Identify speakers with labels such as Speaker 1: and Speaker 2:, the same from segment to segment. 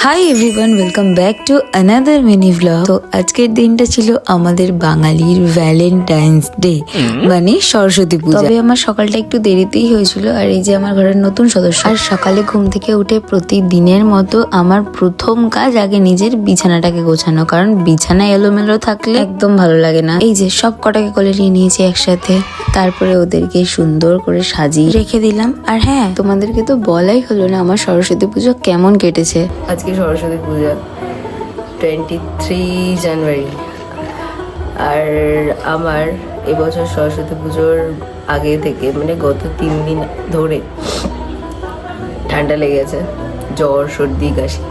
Speaker 1: Hi everyone, welcome back to another mini vlog. তো আজকের দিনটা ছিল আমাদের বাঙালির ভ্যালেন্টাইন্স ডে, মানে সরস্বতী পূজা। তবে আমার সকালটা একটু দেরিতেই হয়েছিল। আর এই যে আমার ঘরের নতুন সদস্য, আর সকালে ঘুম থেকে উঠে প্রতিদিনের মতো আমার প্রথম কাজ আগে নিজের বিছানাটাকে গোছানো, কারণ বিছানা এলোমেলো থাকলে একদম ভালো লাগে না। এই যে সব কটাকে কোলে নিয়ে নিয়েছি একসাথে, তারপরে ওদেরকে সুন্দর করে সাজিয়ে রেখে দিলাম। আর হ্যাঁ, তোমাদেরকে তো বলাই হলো না আমার সরস্বতী পুজো কেমন কেটেছে।
Speaker 2: আজকে সরস্বতী পূজা 23 জানুয়ারি। আর আমার এবছর সরস্বতী পুজোর আগে থেকে মানে গত 3 দিন ধরে ঠান্ডা লেগেছে, জ্বর সর্দি কাশি।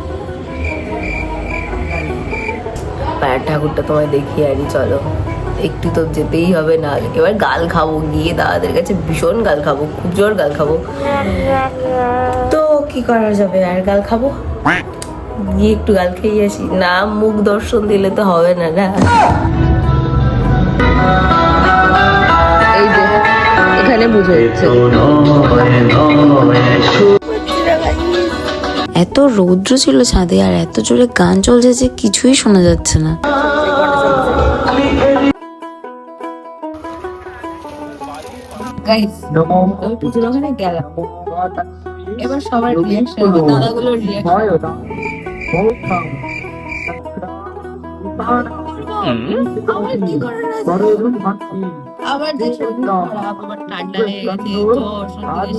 Speaker 2: পায়ের ঠাকুরটা তোমায় দেখিয়ে আনি, চলো একটু তো যেতেই হবে, না এবার গাল খাবো গিয়ে দাদাদের কাছে, ভীষণ গাল খাবো, খুব জোর গাল খাবো। তো কি করা যাবে, আর গাল খাবো, গিয়ে একটু গাল খেয়ে আসি না, মুখ দর্শন দিলে তো হবে না। না এই যে এখানে বুঝে যাচ্ছে
Speaker 1: এত রৌদ্র ছিল ছাদে, আর এত জোরে গান চলছে যে কিছুই শোনা যাচ্ছে না।
Speaker 2: পুজোর ওখানে গেলাম, এবার সবার রিয়াকশন, দাদাগুলোর রিয়াকশন। আবার যে শরীর খারাপ, আবার ঠান্ডা লেগে গেছে, জ্বর সর্দি,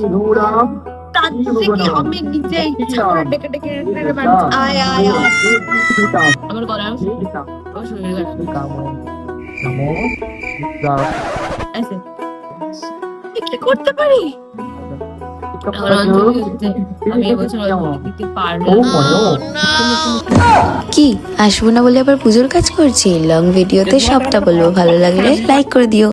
Speaker 2: তার থেকে আমি নিজে ইচ্ছা করে ডেকে ডেকে আয় আয় আয়, আমার গলা আমার শরীর খারাপ আছে, কি করতে পারি। আমি এবছর দিতে পারবো
Speaker 1: কি আসবো না বলে আবার পুজোর কাজ করছি? লং ভিডিওতে সবটা বলবো, ভালো লাগলে লাইক করে দিও।